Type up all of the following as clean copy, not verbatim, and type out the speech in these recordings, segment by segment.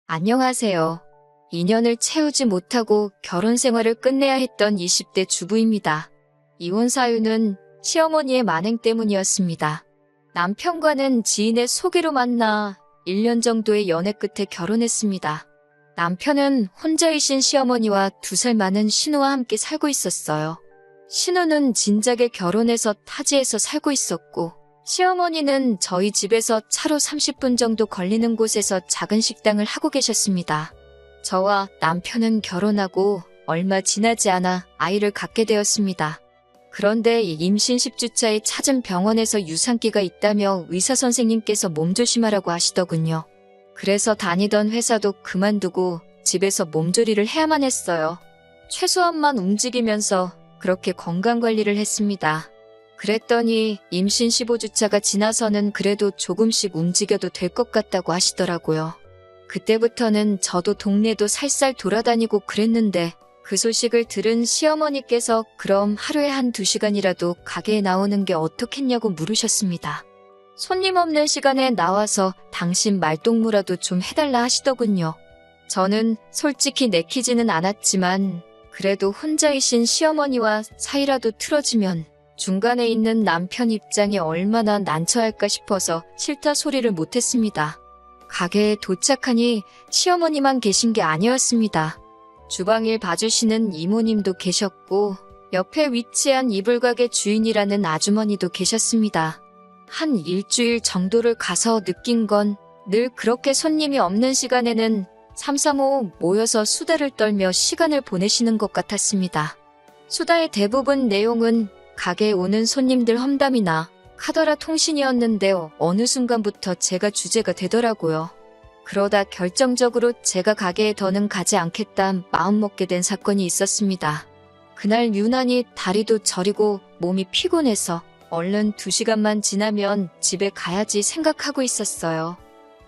안녕하세요. 2년을 채우지 못하고 결혼 생활을 끝내야 했던 20대 주부입니다. 이혼 사유는 시어머니의 만행 때문이었습니다. 남편과는 지인의 소개로 만나 1년 정도의 연애 끝에 결혼했습니다. 남편은 혼자이신 시어머니와 2살 많은 신우와 함께 살고 있었어요. 신우는 진작에 결혼해서 타지에서 살고 있었고, 시어머니는 저희 집에서 차로 30분 정도 걸리는 곳에서 작은 식당을 하고 계셨습니다. 저와 남편은 결혼하고 얼마 지나지 않아 아이를 갖게 되었습니다. 그런데 임신 10주차에 찾은 병원에서 유산기가 있다며 의사 선생님께서 몸조심하라고 하시더군요. 그래서 다니던 회사도 그만두고 집에서 몸조리를 해야만 했어요. 최소한만 움직이면서 그렇게 건강관리를 했습니다. 그랬더니 임신 15주차가 지나서는 그래도 조금씩 움직여도 될 것 같다고 하시더라고요. 그때부터는 저도 동네도 살살 돌아다니고 그랬는데 그 소식을 들은 시어머니께서 그럼 하루에 1~2시간이라도 가게에 나오는 게 어떻겠냐고 물으셨습니다. 손님 없는 시간에 나와서 당신 말동무라도 좀 해달라 하시더군요. 저는 솔직히 내키지는 않았지만 그래도 혼자이신 시어머니와 사이라도 틀어지면 중간에 있는 남편 입장이 얼마나 난처할까 싶어서 싫다 소리를 못했습니다. 가게에 도착하니 시어머니만 계신 게 아니었습니다. 주방일 봐주시는 이모님도 계셨고 옆에 위치한 이불가게 주인이라는 아주머니도 계셨습니다. 한 일주일 정도를 가서 느낀 건 늘 그렇게 손님이 없는 시간에는 삼삼오오 모여서 수다를 떨며 시간을 보내시는 것 같았습니다. 수다의 대부분 내용은 가게에 오는 손님들 험담이나 카더라 통신이었는데 어느 순간부터 제가 주제가 되더라고요. 그러다 결정적으로 제가 가게에 더는 가지 않겠다 마음먹게 된 사건이 있었습니다. 그날 유난히 다리도 저리고 몸이 피곤해서 얼른 2시간만 지나면 집에 가야지 생각하고 있었어요.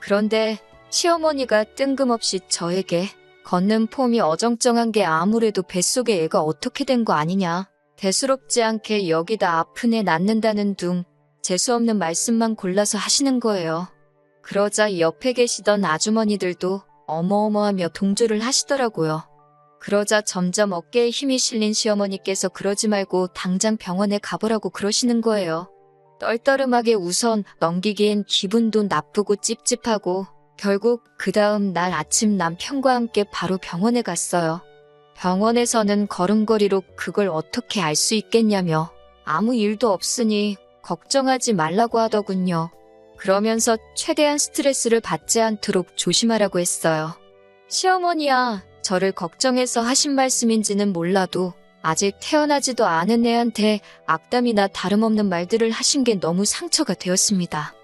그런데 시어머니가 뜬금없이 저에게 걷는 폼이 어정쩡한 게 아무래도 뱃속에 애가 어떻게 된 거 아니냐, 대수롭지 않게 여기다 아픈 애 낳는다는 둥 재수없는 말씀만 골라서 하시는 거예요. 그러자 옆에 계시던 아주머니들도 어머어머하며 동조를 하시더라고요. 그러자 점점 어깨에 힘이 실린 시어머니께서 그러지 말고 당장 병원에 가보라고 그러시는 거예요. 떨떠름하게 우선 넘기기엔 기분도 나쁘고 찝찝하고 결국 그 다음 날 아침 남편과 함께 바로 병원에 갔어요. 병원에서는 걸음걸이로 그걸 어떻게 알 수 있겠냐며 아무 일도 없으니 걱정하지 말라고 하더군요. 그러면서 최대한 스트레스를 받지 않도록 조심하라고 했어요. 시어머니야, 저를 걱정해서 하신 말씀인지는 몰라도 아직 태어나지도 않은 애한테 악담이나 다름없는 말들을 하신 게 너무 상처가 되었습니다.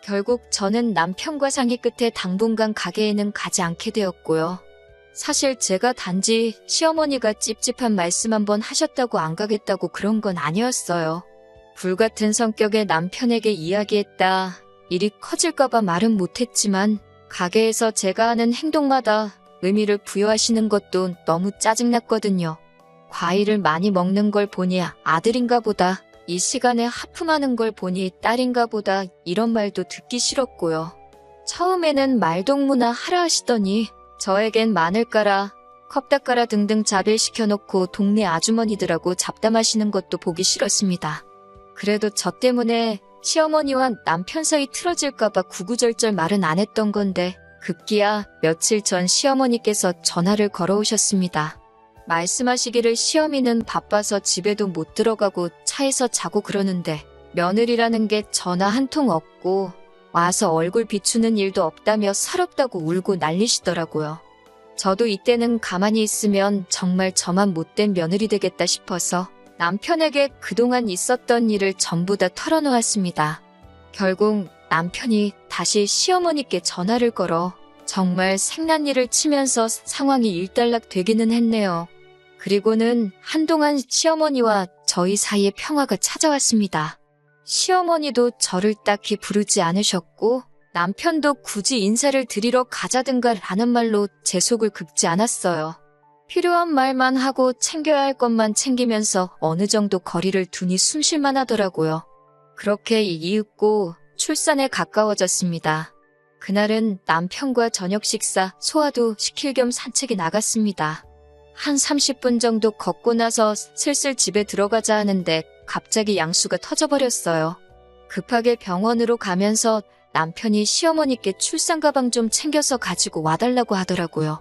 결국 저는 남편과 상의 끝에 당분간 가게에는 가지 않게 되었고요. 사실 제가 단지 시어머니가 찝찝한 말씀 한번 하셨다고 안 가겠다고 그런 건 아니었어요. 불같은 성격의 남편에게 이야기했다 일이 커질까봐 말은 못했지만 가게에서 제가 하는 행동마다 의미를 부여하시는 것도 너무 짜증났거든요. 과일을 많이 먹는 걸 보니 아들인가 보다, 이 시간에 하품하는 걸 보니 딸인가 보다 이런 말도 듣기 싫었고요. 처음에는 말동무나 하라 하시더니 저에겐 마늘가라, 컵닦아라 등등 자빌시켜놓고 동네 아주머니들하고 잡담하시는 것도 보기 싫었습니다. 그래도 저 때문에 시어머니와 남편 사이 틀어질까봐 구구절절 말은 안 했던 건데 급기야 며칠 전 시어머니께서 전화를 걸어오셨습니다. 말씀하시기를 시어미는 바빠서 집에도 못 들어가고 차에서 자고 그러는데 며느리라는 게 전화 한 통 없고 와서 얼굴 비추는 일도 없다며 서럽다고 울고 난리시더라고요. 저도 이때는 가만히 있으면 정말 저만 못된 며느리 되겠다 싶어서 남편에게 그동안 있었던 일을 전부 다 털어놓았습니다. 결국 남편이 다시 시어머니께 전화를 걸어 정말 생난리를 치면서 상황이 일단락 되기는 했네요. 그리고는 한동안 시어머니와 저희 사이에 평화가 찾아왔습니다. 시어머니도 저를 딱히 부르지 않으셨고 남편도 굳이 인사를 드리러 가자든가 라는 말로 제 속을 긁지 않았어요. 필요한 말만 하고 챙겨야 할 것만 챙기면서 어느 정도 거리를 두니 숨쉴만 하더라고요. 그렇게 이윽고 출산에 가까워졌습니다. 그날은 남편과 저녁 식사, 소화도 시킬 겸 산책에 나갔습니다. 한 30분 정도 걷고 나서 슬슬 집에 들어가자 하는데 갑자기 양수가 터져버렸어요. 급하게 병원으로 가면서 남편이 시어머니께 출산 가방 좀 챙겨서 가지고 와달라고 하더라고요.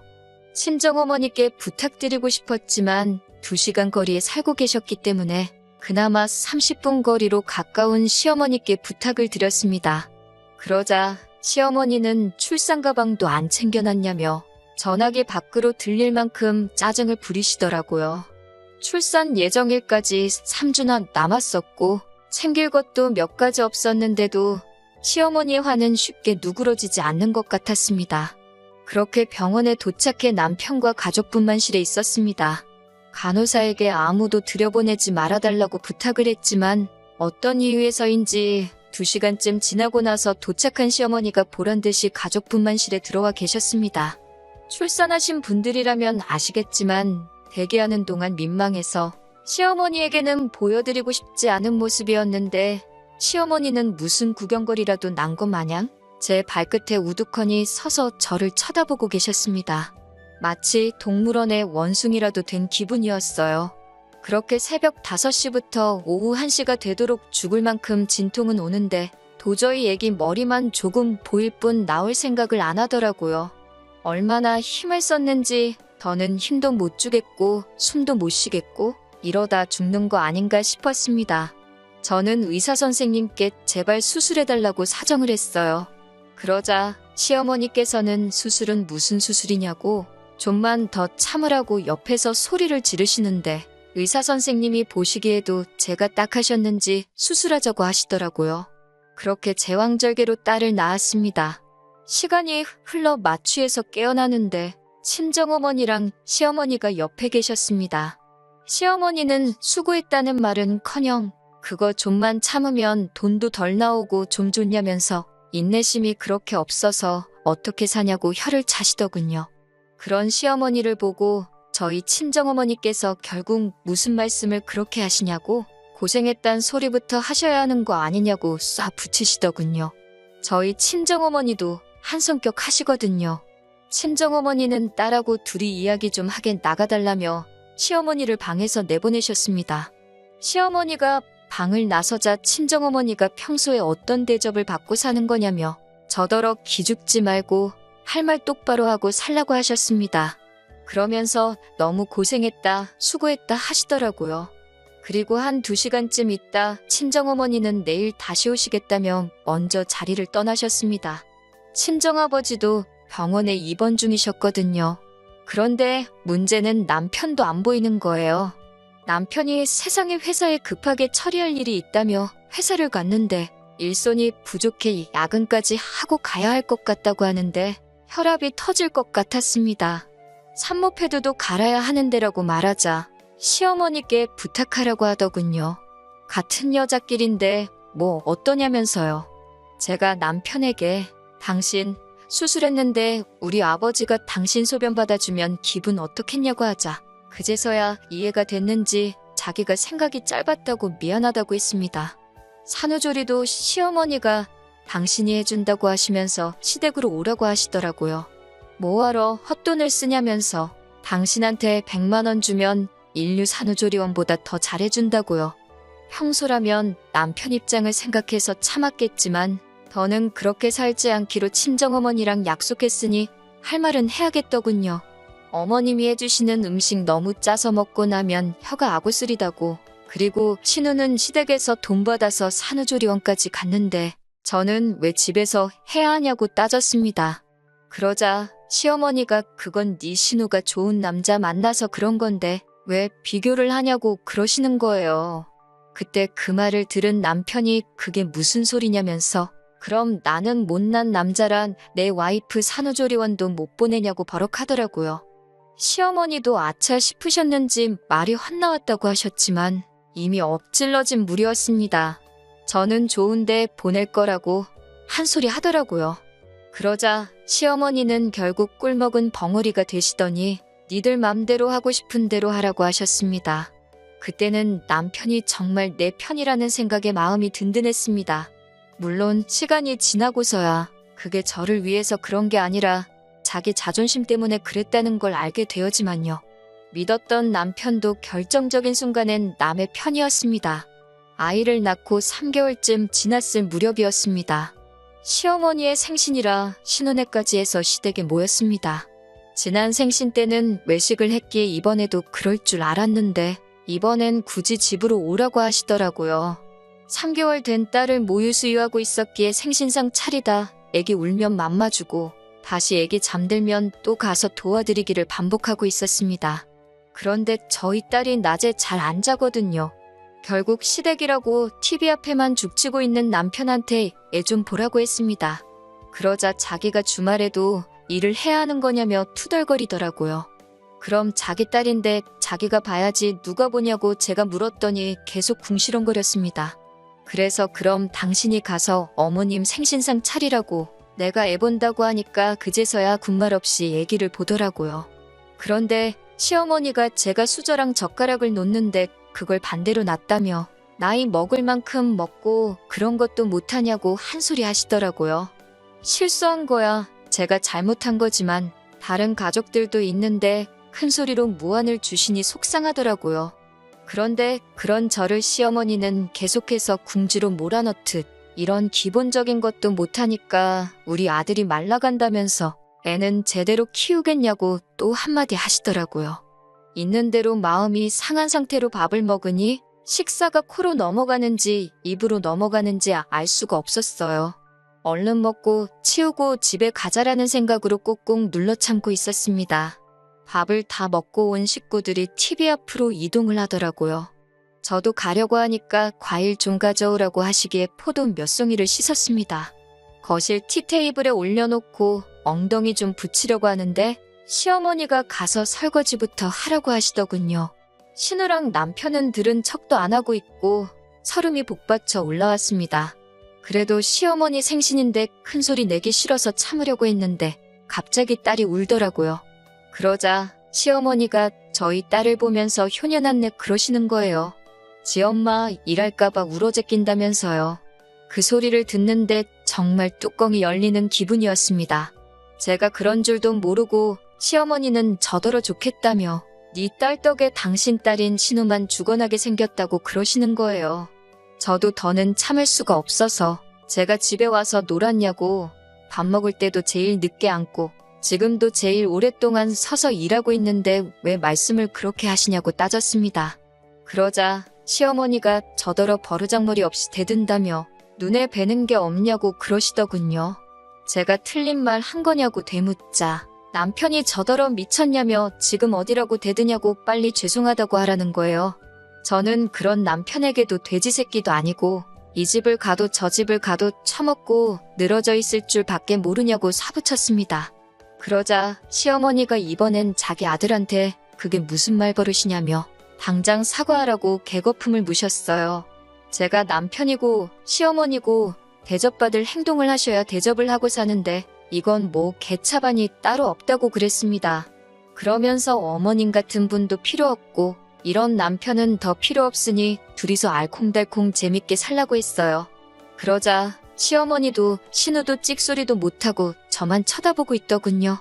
친정어머니께 부탁드리고 싶었지만 2시간 거리에 살고 계셨기 때문에 그나마 30분 거리로 가까운 시어머니께 부탁을 드렸습니다. 그러자 시어머니는 출산 가방도 안 챙겨놨냐며 전화기 밖으로 들릴 만큼 짜증을 부리시더라고요. 출산 예정일까지 3주나 남았었고 챙길 것도 몇 가지 없었는데도 시어머니의 화는 쉽게 누그러지지 않는 것 같았습니다. 그렇게 병원에 도착해 남편과 가족분만실에 있었습니다. 간호사에게 아무도 들여보내지 말아달라고 부탁을 했지만 어떤 이유에서인지 2시간쯤 지나고 나서 도착한 시어머니가 보란듯이 가족분만실에 들어와 계셨습니다. 출산하신 분들이라면 아시겠지만 대기하는 동안 민망해서 시어머니에게는 보여드리고 싶지 않은 모습이었는데 시어머니는 무슨 구경거리라도 난 것 마냥 제 발끝에 우두커니 서서 저를 쳐다보고 계셨습니다. 마치 동물원의 원숭이라도 된 기분이었어요. 그렇게 새벽 5시부터 오후 1시가 되도록 죽을 만큼 진통은 오는데 도저히 애기 머리만 조금 보일 뿐 나올 생각을 안 하더라고요. 얼마나 힘을 썼는지 더는 힘도 못 주겠고 숨도 못 쉬겠고 이러다 죽는 거 아닌가 싶었습니다. 저는 의사 선생님께 제발 수술해달라고 사정을 했어요. 그러자 시어머니께서는 수술은 무슨 수술이냐고 좀만 더 참으라고 옆에서 소리를 지르시는데 의사 선생님이 보시기에도 제가 딱 하셨는지 수술하자고 하시더라고요. 그렇게 제왕절개로 딸을 낳았습니다. 시간이 흘러 마취해서 깨어나는데 친정어머니랑 시어머니가 옆에 계셨습니다. 시어머니는 수고했다는 말은커녕 그거 좀만 참으면 돈도 덜 나오고 좀 좋냐면서 인내심이 그렇게 없어서 어떻게 사냐고 혀를 차시더군요. 그런 시어머니를 보고 저희 친정어머니께서 결국 무슨 말씀을 그렇게 하시냐고 고생했단 소리부터 하셔야 하는 거 아니냐고 쏴 붙이시더군요. 저희 친정어머니도 한 성격 하시거든요. 친정어머니는 딸하고 둘이 이야기 좀 하게 나가달라며 시어머니를 방에서 내보내셨습니다. 시어머니가 방을 나서자 친정어머니가 평소에 어떤 대접을 받고 사는 거냐며 저더러 기죽지 말고 할 말 똑바로 하고 살라고 하셨습니다. 그러면서 너무 고생했다, 수고했다 하시더라고요. 그리고 한 2시간쯤 있다 친정어머니는 내일 다시 오시겠다며 먼저 자리를 떠나셨습니다. 친정아버지도 병원에 입원 중이셨거든요. 그런데 문제는 남편도 안 보이는 거예요. 남편이 세상에 회사에 급하게 처리할 일이 있다며 회사를 갔는데 일손이 부족해 야근까지 하고 가야 할 것 같다고 하는데 혈압이 터질 것 같았습니다. 산모 패드도 갈아야 하는 데라고 말하자 시어머니께 부탁하라고 하더군요. 같은 여자끼린데 뭐 어떠냐면서요. 제가 남편에게 당신 수술했는데 우리 아버지가 당신 소변 받아주면 기분 어떻겠냐고 하자 그제서야 이해가 됐는지 자기가 생각이 짧았다고 미안하다고 했습니다. 산후조리도 시어머니가 당신이 해준다고 하시면서 시댁으로 오라고 하시더라고요. 뭐하러 헛돈을 쓰냐면서 당신한테 100만 원 주면 인류 산후조리원보다 더 잘해준다고요. 평소라면 남편 입장을 생각해서 참았겠지만 더는 그렇게 살지 않기로 친정어머니랑 약속했으니 할 말은 해야겠더군요. 어머님이 해주시는 음식 너무 짜서 먹고 나면 혀가 아구쓰리다고 그리고 신우는 시댁에서 돈 받아서 산후조리원까지 갔는데 저는 왜 집에서 해야 하냐고 따졌습니다. 그러자 시어머니가 그건 네 신우가 좋은 남자 만나서 그런 건데 왜 비교를 하냐고 그러시는 거예요. 그때 그 말을 들은 남편이 그게 무슨 소리냐면서 그럼 나는 못난 남자란 내 와이프 산후조리원도 못 보내냐고 버럭하더라고요. 시어머니도 아차 싶으셨는지 말이 헛나왔다고 하셨지만 이미 엎질러진 물이었습니다. 저는 좋은데 보낼 거라고 한 소리 하더라고요. 그러자 시어머니는 결국 꿀먹은 벙어리가 되시더니 니들 맘대로 하고 싶은 대로 하라고 하셨습니다. 그때는 남편이 정말 내 편이라는 생각에 마음이 든든했습니다. 물론 시간이 지나고서야 그게 저를 위해서 그런 게 아니라 자기 자존심 때문에 그랬다는 걸 알게 되어지만요. 믿었던 남편도 결정적인 순간엔 남의 편이었습니다. 아이를 낳고 3개월쯤 지났을 무렵이었습니다. 시어머니의 생신이라 신혼회까지 해서 시댁에 모였습니다. 지난 생신 때는 외식을 했기에 이번에도 그럴 줄 알았는데 이번엔 굳이 집으로 오라고 하시더라고요. 3개월 된 딸을 모유 수유하고 있었기에 생신상 차리다 애기 울면 맘마주고 다시 애기 잠들면 또 가서 도와드리기를 반복하고 있었습니다. 그런데 저희 딸이 낮에 잘 안 자거든요. 결국 시댁이라고 TV 앞에만 죽치고 있는 남편한테 애 좀 보라고 했습니다. 그러자 자기가 주말에도 일을 해야 하는 거냐며 투덜거리더라고요. 그럼 자기 딸인데 자기가 봐야지 누가 보냐고 제가 물었더니 계속 궁시렁거렸습니다. 그래서 그럼 당신이 가서 어머님 생신상 차리라고 내가 애 본다고 하니까 그제서야 군말 없이 애기를 보더라고요. 그런데 시어머니가 제가 수저랑 젓가락을 놓는데 그걸 반대로 놨다며 나이 먹을 만큼 먹고 그런 것도 못하냐고 한 소리 하시더라고요. 실수한 거야. 제가 잘못한 거지만 다른 가족들도 있는데 큰 소리로 무안을 주시니 속상하더라고요. 그런데 그런 저를 시어머니는 계속해서 궁지로 몰아넣듯 이런 기본적인 것도 못하니까 우리 아들이 말라간다면서 애는 제대로 키우겠냐고 또 한마디 하시더라고요. 있는 대로 마음이 상한 상태로 밥을 먹으니 식사가 코로 넘어가는지 입으로 넘어가는지 알 수가 없었어요. 얼른 먹고 치우고 집에 가자라는 생각으로 꾹꾹 눌러 참고 있었습니다. 밥을 다 먹고 온 식구들이 TV 앞으로 이동을 하더라고요. 저도 가려고 하니까 과일 좀 가져오라고 하시기에 포도 몇 송이를 씻었습니다. 거실 티테이블에 올려놓고 엉덩이 좀 붙이려고 하는데 시어머니가 가서 설거지부터 하라고 하시더군요. 신우랑 남편은 들은 척도 안 하고 있고 서름이 복받쳐 올라왔습니다. 그래도 시어머니 생신인데 큰소리 내기 싫어서 참으려고 했는데 갑자기 딸이 울더라고요. 그러자 시어머니가 저희 딸을 보면서 효녀났네 그러시는 거예요. 지 엄마 일할까봐 울어제낀다면서요. 그 소리를 듣는데 정말 뚜껑이 열리는 기분이었습니다. 제가 그런 줄도 모르고 시어머니는 저더러 좋겠다며 네 딸 덕에 당신 딸인 신우만 죽어나게 생겼다고 그러시는 거예요. 저도 더는 참을 수가 없어서 제가 집에 와서 놀았냐고 밥 먹을 때도 제일 늦게 앉고 지금도 제일 오랫동안 서서 일하고 있는데 왜 말씀을 그렇게 하시냐고 따졌습니다. 그러자 시어머니가 저더러 버르장머리 없이 대든다며 눈에 뵈는 게 없냐고 그러시더군요. 제가 틀린 말 한 거냐고 되묻자 남편이 저더러 미쳤냐며 지금 어디라고 대드냐고 빨리 죄송하다고 하라는 거예요. 저는 그런 남편에게도 돼지 새끼도 아니고 이 집을 가도 저 집을 가도 처먹고 늘어져 있을 줄 밖에 모르냐고 사부쳤습니다. 그러자 시어머니가 이번엔 자기 아들한테 그게 무슨 말버릇이냐며 당장 사과하라고 개거품을 무셨어요. 제가 남편이고 시어머니고 대접받을 행동을 하셔야 대접을 하고 사는데 이건 뭐 개차반이 따로 없다고 그랬습니다. 그러면서 어머님 같은 분도 필요 없고 이런 남편은 더 필요 없으니 둘이서 알콩달콩 재밌게 살라고 했어요. 그러자 시어머니도 신우도 찍소리도 못하고 저만 쳐다보고 있더군요.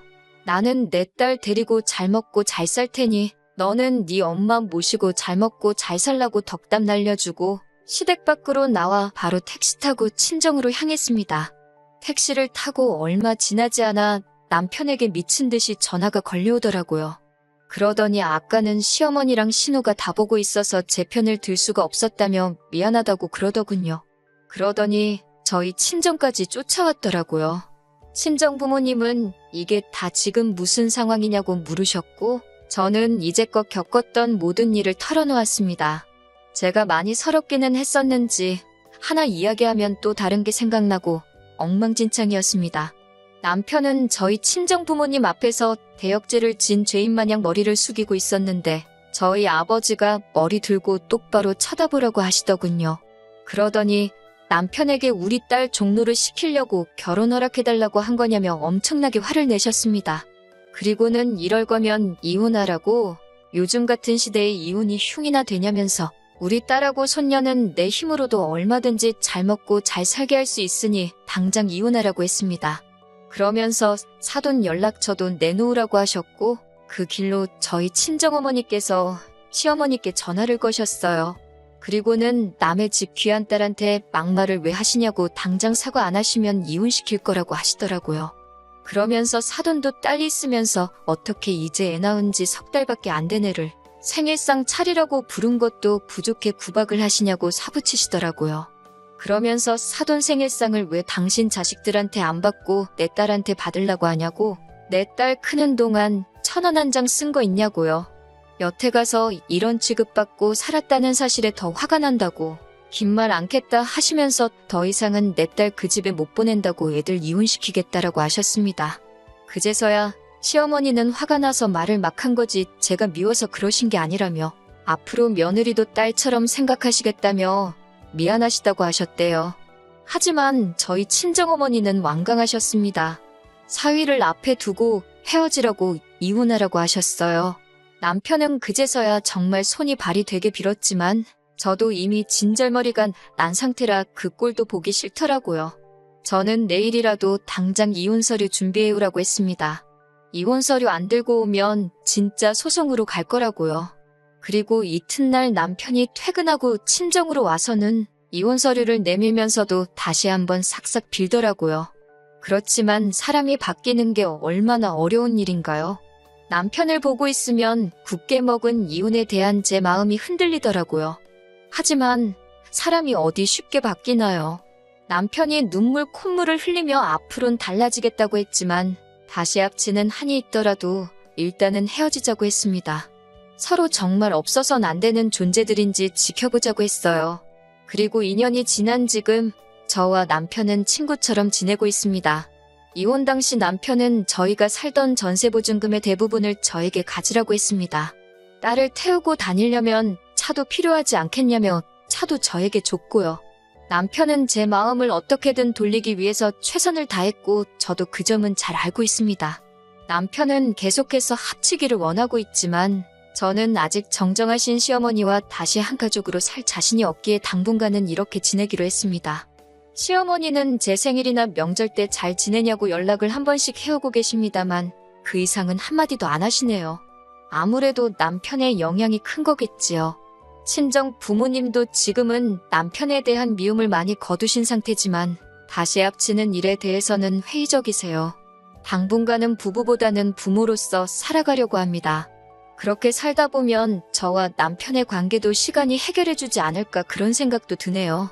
나는 내 딸 데리고 잘 먹고 잘 살 테니 너는 네 엄마 모시고 잘 먹고 잘 살라고 덕담 날려주고 시댁 밖으로 나와 바로 택시 타고 친정으로 향했습니다. 택시를 타고 얼마 지나지 않아 남편에게 미친 듯이 전화가 걸려오더라고요. 그러더니 아까는 시어머니랑 신우가 다 보고 있어서 제 편을 들 수가 없었다며 미안하다고 그러더군요. 그러더니 저희 친정까지 쫓아왔더라고요. 친정 부모님은 이게 다 지금 무슨 상황이냐고 물으셨고 저는 이제껏 겪었던 모든 일을 털어놓았습니다. 제가 많이 서럽기는 했었는지 하나 이야기하면 또 다른 게 생각나고 엉망진창이었습니다. 남편은 저희 친정 부모님 앞에서 대역죄를 진 죄인 마냥 머리를 숙이고 있었는데 저희 아버지가 머리 들고 똑바로 쳐다보라고 하시더군요. 그러더니 남편에게 우리 딸 종로를 시키려고 결혼 허락해달라고 한 거냐며 엄청나게 화를 내셨습니다. 그리고는 이럴 거면 이혼하라고 요즘 같은 시대에 이혼이 흉이나 되냐면서 우리 딸하고 손녀는 내 힘으로도 얼마든지 잘 먹고 잘 살게 할 수 있으니 당장 이혼하라고 했습니다. 그러면서 사돈 연락처도 내놓으라고 하셨고 그 길로 저희 친정어머니께서 시어머니께 전화를 거셨어요. 그리고는 남의 집 귀한 딸한테 막말을 왜 하시냐고 당장 사과 안 하시면 이혼시킬 거라고 하시더라고요. 그러면서 사돈도 딸이 있으면서 어떻게 이제 애 낳은 지 석 달밖에 안 된 애를 생일상 차리라고 부른 것도 부족해 구박을 하시냐고 사부치시더라고요. 그러면서 사돈 생일상을 왜 당신 자식들한테 안 받고 내 딸한테 받으려고 하냐고 내 딸 크는 동안 1,000원 한 장 쓴 거 있냐고요. 여태 가서 이런 취급받고 살았다는 사실에 더 화가 난다고 긴 말 않겠다 하시면서 더 이상은 내 딸 그 집에 못 보낸다고 애들 이혼시키겠다라고 하셨습니다. 그제서야 시어머니는 화가 나서 말을 막 한 거지 제가 미워서 그러신 게 아니라며 앞으로 며느리도 딸처럼 생각하시겠다며 미안하시다고 하셨대요. 하지만 저희 친정어머니는 완강하셨습니다. 사위를 앞에 두고 헤어지라고 이혼하라고 하셨어요. 남편은 그제서야 정말 손이 발이 되게 빌었지만 저도 이미 진절머리가 난 상태라 그 꼴도 보기 싫더라고요. 저는 내일이라도 당장 이혼 서류 준비해오라고 했습니다. 이혼 서류 안 들고 오면 진짜 소송으로 갈 거라고요. 그리고 이튿날 남편이 퇴근하고 친정으로 와서는 이혼 서류를 내밀면서도 다시 한번 싹싹 빌더라고요. 그렇지만 사람이 바뀌는 게 얼마나 어려운 일인가요? 남편을 보고 있으면 굳게 먹은 이혼에 대한 제 마음이 흔들리더라고요. 하지만 사람이 어디 쉽게 바뀌나요? 남편이 눈물 콧물을 흘리며 앞으론 달라지겠다고 했지만 다시 합치는 한이 있더라도 일단은 헤어지자고 했습니다. 서로 정말 없어선 안 되는 존재들인지 지켜보자고 했어요. 그리고 2년이 지난 지금 저와 남편은 친구처럼 지내고 있습니다. 이혼 당시 남편은 저희가 살던 전세보증금의 대부분을 저에게 가지라고 했습니다. 딸을 태우고 다니려면 차도 필요하지 않겠냐며 차도 저에게 줬고요. 남편은 제 마음을 어떻게든 돌리기 위해서 최선을 다했고 저도 그 점은 잘 알고 있습니다. 남편은 계속해서 합치기를 원하고 있지만 저는 아직 정정하신 시어머니와 다시 한 가족으로 살 자신이 없기에 당분간은 이렇게 지내기로 했습니다. 시어머니는 제 생일이나 명절 때 잘 지내냐고 연락을 한 번씩 해오고 계십니다만 그 이상은 한마디도 안 하시네요. 아무래도 남편의 영향이 큰 거겠지요. 친정 부모님도 지금은 남편에 대한 미움을 많이 거두신 상태지만 다시 합치는 일에 대해서는 회의적이세요. 당분간은 부부보다는 부모로서 살아가려고 합니다. 그렇게 살다 보면 저와 남편의 관계도 시간이 해결해주지 않을까 그런 생각도 드네요.